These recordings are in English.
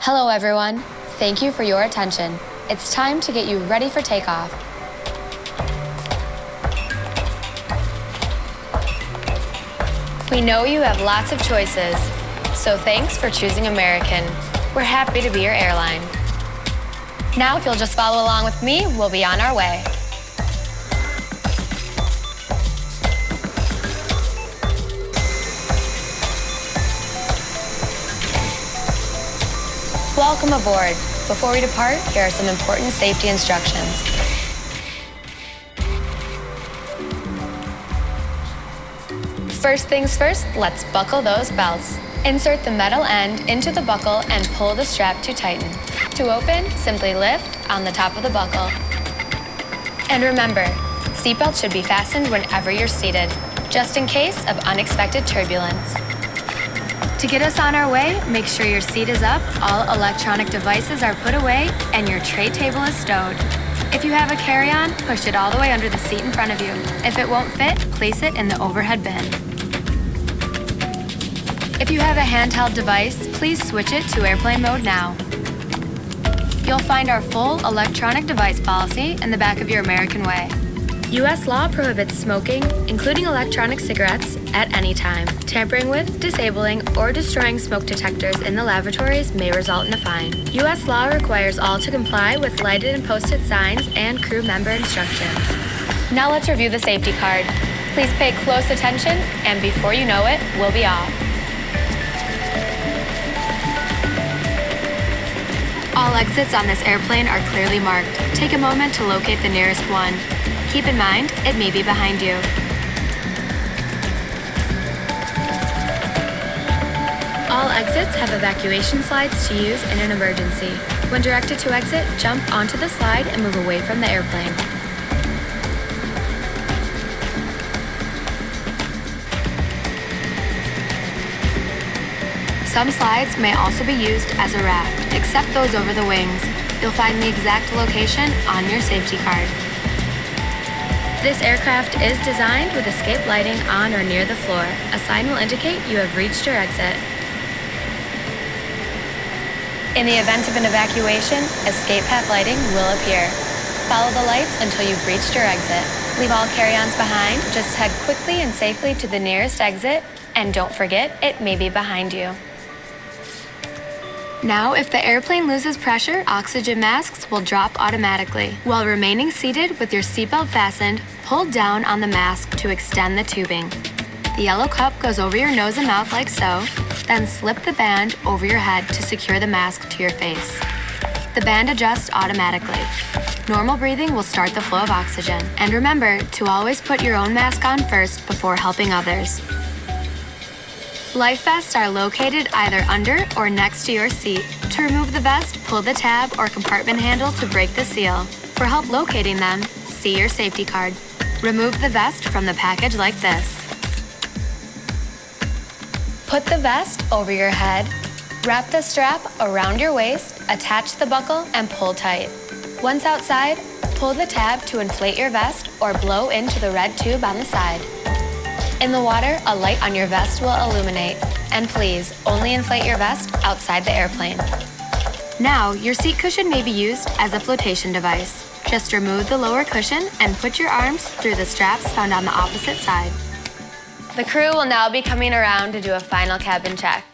Hello everyone, thank you for your attention. It's time to get you ready for takeoff. We know you have lots of choices, so thanks for choosing American. We're happy to be your airline. Now if you'll just follow along with me, we'll be on our way. Welcome aboard. Before we depart, here are some important safety instructions. First things first, let's buckle those belts. Insert the metal end into the buckle and pull the strap to tighten. To open, simply lift on the top of the buckle. And remember, seatbelts should be fastened whenever you're seated, just in case of unexpected turbulence. To get us on our way, make sure your seat is up, all electronic devices are put away, and your tray table is stowed. If you have a carry-on, push it all the way under the seat in front of you. If it won't fit, place it in the overhead bin. If you have a handheld device, please switch it to airplane mode now. You'll find our full electronic device policy in the back of your American Way. U.S. law prohibits smoking, including electronic cigarettes, at any time. Tampering with, disabling, or destroying smoke detectors in the lavatories may result in a fine. U.S. law requires all to comply with lighted and posted signs and crew member instructions. Now let's review the safety card. Please pay close attention, and before you know it, we'll be off. All exits on this airplane are clearly marked. Take a moment to locate the nearest one. Keep in mind, it may be behind you. All exits have evacuation slides to use in an emergency. When directed to exit, jump onto the slide and move away from the airplane. Some slides may also be used as a raft, except those over the wings. You'll find the exact location on your safety card. This aircraft is designed with escape lighting on or near the floor. A sign will indicate you have reached your exit. In the event of an evacuation, escape path lighting will appear. Follow the lights until you've reached your exit. Leave all carry-ons behind, just head quickly and safely to the nearest exit, and don't forget, it may be behind you. Now, if the airplane loses pressure, oxygen masks will drop automatically. While remaining seated with your seatbelt fastened, pull down on the mask to extend the tubing. The yellow cup goes over your nose and mouth like so, then slip the band over your head to secure the mask to your face. The band adjusts automatically. Normal breathing will start the flow of oxygen. And remember to always put your own mask on first before helping others. Life vests are located either under or next to your seat. To remove the vest, pull the tab or compartment handle to break the seal. For help locating them, see your safety card. Remove the vest from the package like this. Put the vest over your head. Wrap the strap around your waist, attach the buckle, and pull tight. Once outside, pull the tab to inflate your vest or blow into the red tube on the side. In the water, a light on your vest will illuminate. And please, only inflate your vest outside the airplane. Now, your seat cushion may be used as a flotation device. Just remove the lower cushion and put your arms through the straps found on the opposite side. The crew will now be coming around to do a final cabin check.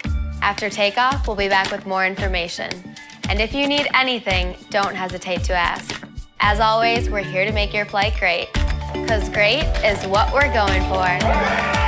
After takeoff, we'll be back with more information. And if you need anything, don't hesitate to ask. As always, we're here to make your flight great. 'Cause great is what we're going for.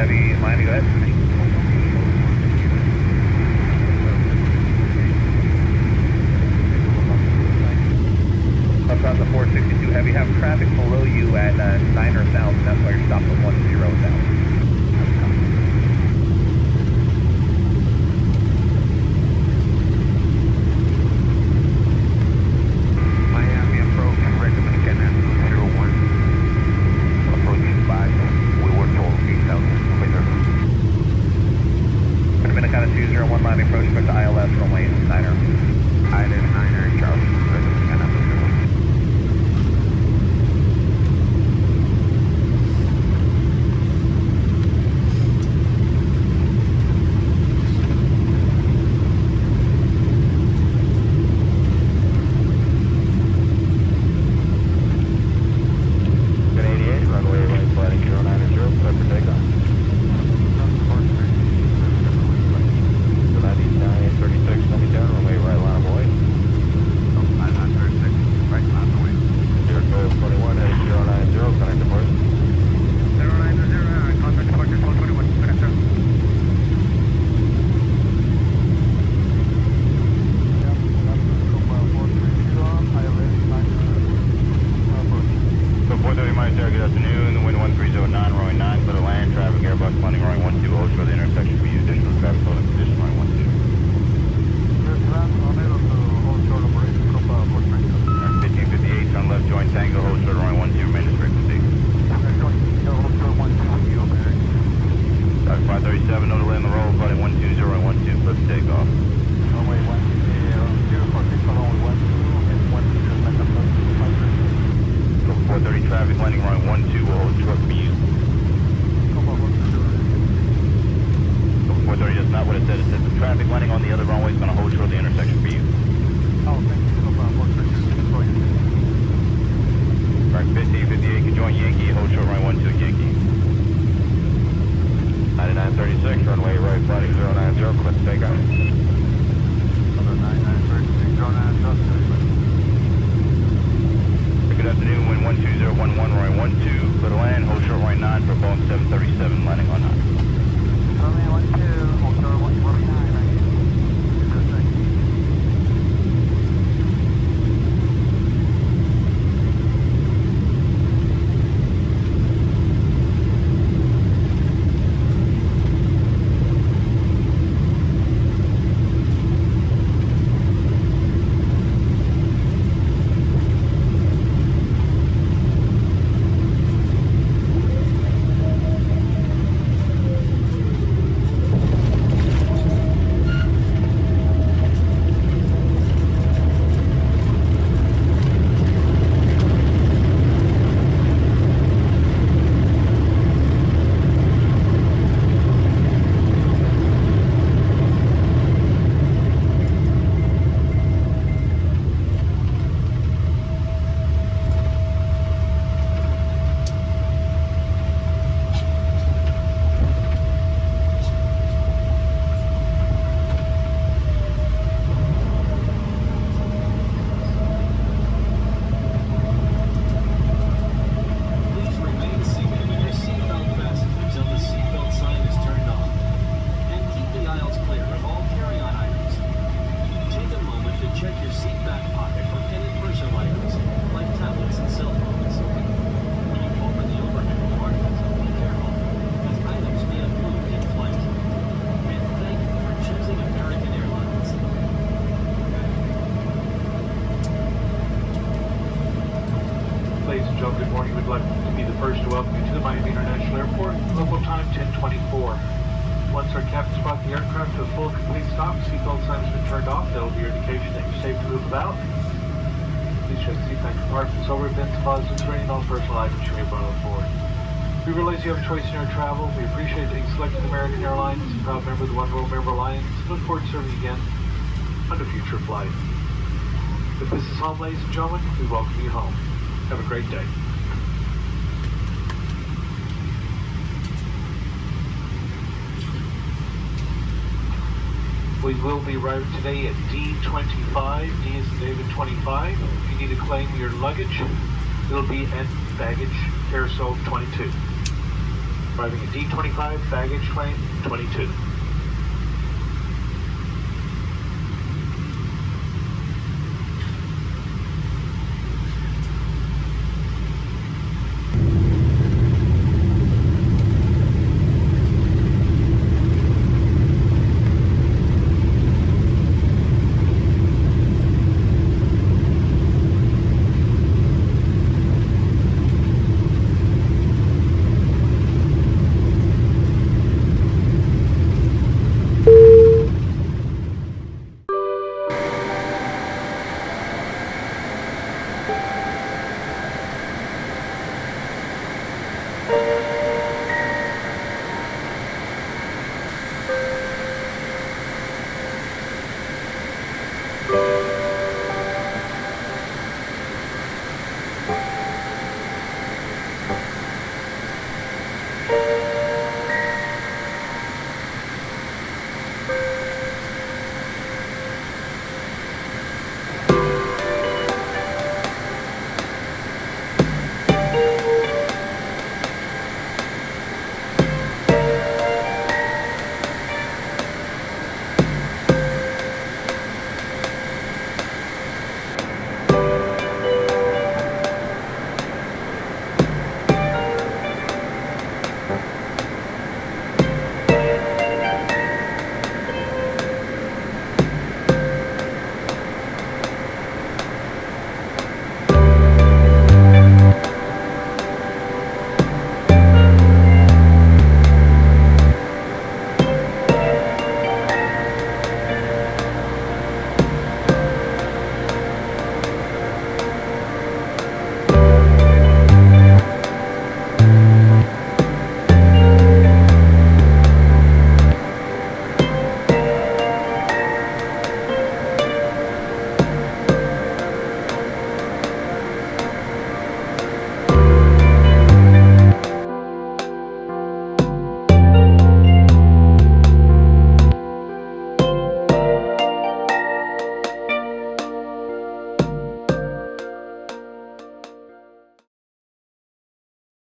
Heavy Miami, go ahead. Across the 462 Heavy, have traffic below you at 9 or 1,000. That's why you're stopped at 10,000. Once our captains brought the aircraft to a full complete stop, seatbelt signs have been turned off. That will be your indication that you're safe to move about. Please check seat back compartments, overbins, closets, or any non-personal items you may have brought on board. We realize you have a choice in your travel. We appreciate that you selected American Airlines, a proud member of the One World Member Alliance. Look forward to serving you again on a future flight. If this is home, ladies and gentlemen, we welcome you home. Have a great day. We will be arriving today at D25. D is in David 25. If you need to claim your luggage, it'll be at baggage carousel 22. arriving at D25, baggage claim 22.